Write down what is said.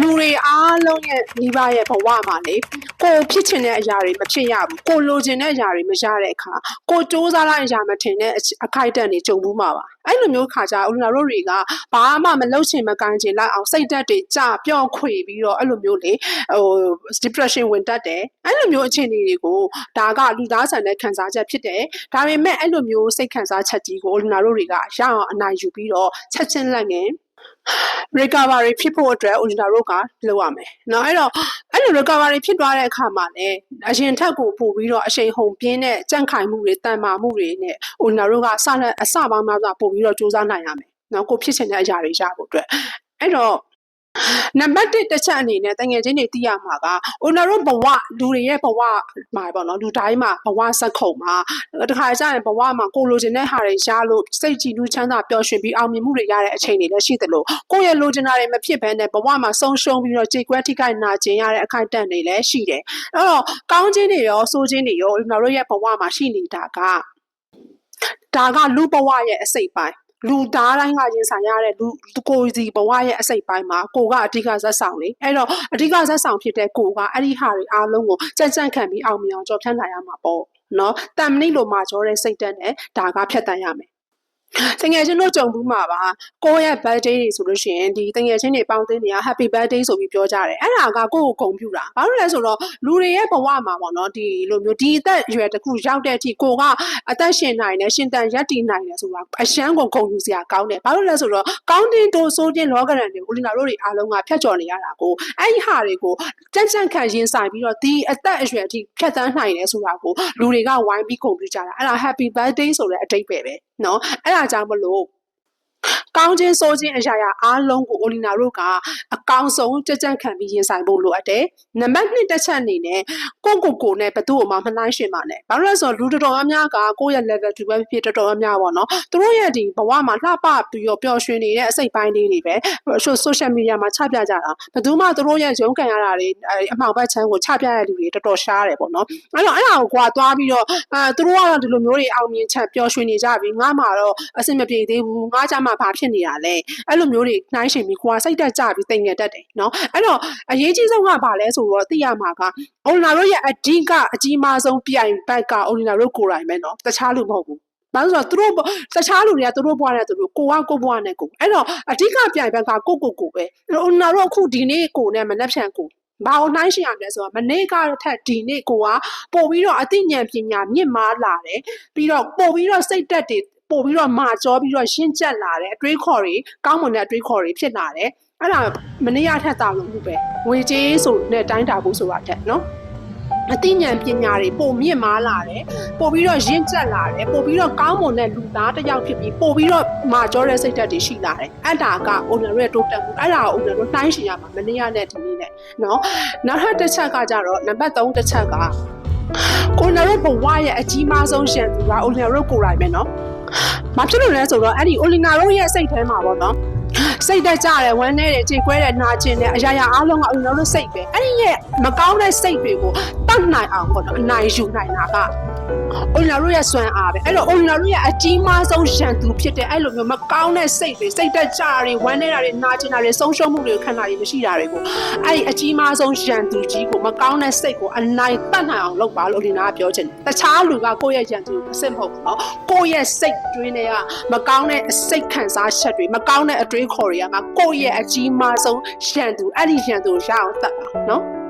လူတွေအားလုံးရဲ့မိဘရဲ့ဘဝမှာလေကိုဖြစ်ချင်တဲ့အရာတွေမဖြစ်ရဘူးကိုလိုချင်တဲ့အရာတွေမရတဲ့အခါကိုစူးစမ်းလိုက်အရာမထင်တဲ့အခိုက်အတန့်တွေကြုံမှုမှာပါအဲ့လိုမျိုးခါကြဦးလာတို့တွေကဘာမှမလုပ်ချင်မကန်ချင်လိုက်အောင်စိတ်ဓာတ်တွေကြပျော့ခွေပြီးတော့အဲ့လိုမျိုးလေdepression ဝင်တတ်တယ်အဲ့လိုမျိုးအခြေအနေတွေကိုဒါကလူသားဆန်တဲ့ခံစားချက်ဖြစ်တယ်ဒါပေမဲ့အဲ့လိုမျိုးစိတ်ခံစားချက်ကြီးကိုဦးလာတို့တွေကရအောင်အနိုင်ယူပြီးတော့ချက်ချင်းလက်ငယ်recovery ဖြစ်ဖို့အတွက်ဦးလာတို့ကလုပ်ရမယ်เนาะအဲ့တော့အဲ့လို recovery ဖြစ်သွားတဲ့အခါမှာလည်းအရင်ထက်ကိုပို့ပြီးတော့အရှိန်ဟုန်ပြင်းတဲ့ကြန့်ခိုင်မှုတွေတန်မာမှုတွေနဲ့ဦးလာတို့ကအစပေါင်းများစွာပို့ပြီးတော့စူးစမ်းနိုင်ရမယ်เนาะကိုဖြစ်ချင်တဲ့အရာတွေရဖို့အတွက်အဲ့တော့နံပါတ်1တစ်ချက်အနေနဲ့တငယ်ချင်းတွေသိရမှာကဦးနာတို့ဘဝလူတွေရဲ့ဘဝမှာပေါ့နော်လူတိုင်းမှာဘဝဆက်ခုံမှာတခါကျရင်ဘဝမှာကိုလိုချင်တဲ့ဟာတွေရလို့စိတ်ကြည်နူးချမ်းသာပျော်ရွှင်ပြီးအောင်မြင်မှုတွေရတဲ့အချိန်တွေလည်းရှိသလိုကိုယ့်ရဲ့လိုချင်တာတွေမဖြစ်ဘဲနဲ့ဘဝမှာဆုံးရှုံးပြီးတော့ကြေကွဲထိခိုက်နာကျင်ရတဲ့အခိုက်အတန့်တွေလည်းရှိတယ်အဲ့တော့ကောင်းခြင်းတွေရောဆိုးခြင်းတွေရောဦးနာတို့ရဲ့ဘဝမှာရှိနေတာကဒါကလူဘဝရဲ့အစိတ်ပိုင်းလူသားတိုင်းကရင်ဆိုင်ရတဲ့လူကိုစီဘဝရဲ့အစိတ်ပိုင်းမှာကိုကအဓိကဇက်ဆောင်လေအဲ့တော့အဓိကဇက်ဆောင်ဖြစ်တဲ့ကိုကအဲ့ဒီဟာတွေအားလုံးကိုကြက်ကြက်ခံပြီးအောင်မြင်အောင်ကြော်ဖြတ်နိုင်ရမှာပေါ့နော်တန်မဏိလိုမှာကြောတဲ့စိတ်ဓာတ်နဲ့ဒါကဖြတ်တန်းရမယ်တငယ်ချင်းတို့ကြုံဘူးမှာပါကိုယ့်ရဲ့ birthday တွေဆိုလို့ရှိရင်ဒီတငယ်ချင်းတွေပေါင်းတင်နေတာ happy birthday ဆိုပြီးပြောကြတယ်အဲ့ဒါကကိုယ့်ကိုဂုဏ်ပြုတာဘာလို့လဲဆိုတော့လူတွေရဲ့ဘဝမှာပေါ့နော်ဒီလိုမျိုးဒီအသက်အရွယ်တစ်ခုရောက်တဲ့အထိကိုကအသက်ရှင်နိုင်တယ်ရှင်တန်ရက်တည်နိုင်တယ်ဆိုတာအရှမ်းကိုဂုဏ်ယူစရာကောင်းတယ်ဘာလို့လဲဆိုတော့ကောင်းတင်တိုးဆိုးခြင်းလောကရန်တွေဦးလင်နာတို့တွေအားလုံးကဖြတ်ကျော်နေရတာကိုအဲ့ဒီဟာတွေကိုကြက်ကြက်ခံရင်ဆိုင်ပြီးတော့ဒီအသက်အရွယ်အထိဖြတ်သန်းနိုင်တယ်ဆိုတာကိုလူတွေကဝိုင်းပြီးဂုဏ်ပြုကြတာအဲ့ဒါ happy birthday ဆိုတဲ့အဓိပ္ပာယ်ပဲနော်အဲ့ဒါကြောင့်မလို့ကောင်းခြင်းဆိုခြင်းအရာအားလုံးကိုအိုလီနာတို့ကအကောင်းဆုံးကြက်ကြက်ခံပြီးရင်ဆိုင်ဖို့လိုအပ်တယ်။နံပါတ်2တစ်ချက်အနေနဲ့ကိုနဲ့ဘသူ့ကိုမှမနှိုင်းရှင်ပါနဲ့။ဘာလို့လဲဆိုတော့လူတော်များများကကိုယ့်ရဲ့ level 2ပဲဖြစ်တော်တော်များပေါ့နော်။သူတို့ရဲ့ဒီဘဝမှာလှပပြီးတော့ပျော်ရွှင်နေတဲ့အစိတ်ပိုင်းလေးတွေပဲ social media မှာချပြကြတာ။ဘသူမှသူတို့ရဲ့ရုန်းကန်ရတာတွေအမှောင်ဘက်ချမ်းကိုချပြရတဲ့လူတွေတော်တော်ရှားတယ်ပေါ့နော်။အဲ့တော့အဲ့ဒါကိုကွာသွားပြီးတော့သူတို့ကတော့ဒီလိုမျိုးတွေအောင်မြင်ချက်ပျော်ရွှင်နေကြပြီးငါမှတော့အဆင်မပြေသေးဘူး။ငါကြမှာဘာဖြစ်နေတာလဲအဲ့လိုမျိုးတွေနှိုင်းရှင်ပြီးကိုကစိတ်တက်ကြပြီးတိမ်ငယ်တတ်တယ်နော်အဲ့တော့အရေးကြီးဆုံးကဘာလဲဆိုတော့သိရမှာကအိုလီနာတို့ရဲ့အဓိကအကြီးမားဆုံးပြိုင်ဘက်ကအိုလီနာတို့ကိုယ်တိုင်ပဲနော်တခြားလူမဟုတ်ဘူးဘာလို့ဆိုတော့သူတို့တခြားလူတွေကသူတို့ဘွားနဲ့သူတို့ကိုကကိုဘွားနဲ့ကိုအဲ့တော့အဓိကပြိုင်ဘက်ကကိုပဲအိုလီနာတို့အခုဒီနေ့ကိုနဲ့မနှက်ဖြန်ကိုဘာလို့နှိုင်းရှင်ရမလဲဆိုတော့မနေ့ကထက်ဒီနေ့ကိုကပို့ပြီးတော့အသိဉာဏ်ပညာမြင့်မားလာတယ်ပြီးတော့ပို့ပြီးတော့စိတ်တက်တွေပို့ပြီးတော့မာကြောပြီးတော့ရှင်းကျက်လာတယ်အတွေးခေါ်တွေကောင်းမွန်တဲ့အတွေးခေါ်တွေဖြစ်လာတယ်အဲ့ဒါမနေ့ကထက်တာလို့မှုပဲငွေကြေးဆိုနဲ့တိုင်းတာဖို့ဆိုတာတက်နော်အသိဉာဏ်ပညာတွေပို့မြင့်မားလာတယ်ပို့ပြီးတော့ရင့်ကျက်လာတယ်ပို့ပြီးတော့ကောင်းမွန်တဲ့လူသားတစ်ယောက်ဖြစ်ပြီးပို့ပြီးတော့မာကြောတဲ့စိတ်ဓာတ်တွေရှိလာတယ်အဲ့ဒါက owner ရဲ့တိုးတက်မှုအဲ့ဒါကို owner တို့နှိုင်းရှင်ရမှာမနေ့ကနဲ့ဒီနေ့နဲ့နော်နောက်ထပ်တစ်ချက်ကကြတော့နံပါတ်3တစ်ချက်ကကိုနာတို့ဘဝရဲ့အကြီးမားဆုံးရှန်သူက owner တို့ကိုယ်တိုင်ပဲနော်မဖြစ်လို့လဲဆိုတော့အဲ့ဒီ အိုလီနာတို့ရဲ့စိတ်ထဲမှာပေါ့နော်စိတ်တက်ကြတယ်ဝမ်းနေတယ်ကြေကွဲတယ်နာကျင်တယ်အရာရာအားလုံးကအိုလီနာတို့စိတ်ပဲအဲ့ဒီရဲ့မကောင်းတဲ့စိတ်တွေကိုတတ်နိုင်အောင်ပေါ့နော်အနိုင်ယူနိုင်တာကအိုလီနာတို့ရဲ့စွမ်းအားပဲအဲ့တော့အိုလီနာတို့ရဲ့အကြီးမားဆုံးရန်သူဖြစ်တဲ့အဲ့လိုမျိုးမကောင်းတဲ့စိတ်တွေစိတ်တက်ကြတွေဝမ်းနေတာတွေနာကျင်တာတွေဆုံးရှုံးမှုတွေကိုခံတာတွေမရှိတာတွေကိုအဲ့ဒီအကြီးမားဆုံးရန်သူကြီးကိုမကောင်းတဲ့စိတ်ကိုအနိုင်တတ်နိုင်အောင်လုပ်ပါလို့အိုလီနာကပြောချင်တယ်တခြားလူကကိုယ့်ရဲ့ရန်သူကိုအစစ်မဟုတ်ဘူးနော်ကိုယ့်ရဲ့စိတ်တွင်းတွေကမကောင်းတဲ့စိတ်ခံစားချက်တွေမကောင်းတဲ့အတွေးခေါ်တွေကမှကိုယ့်ရဲ့အကြီးမားဆုံးရန်သူအဲ့ဒီရန်သူကိုရအောင်တတ်ပါနော်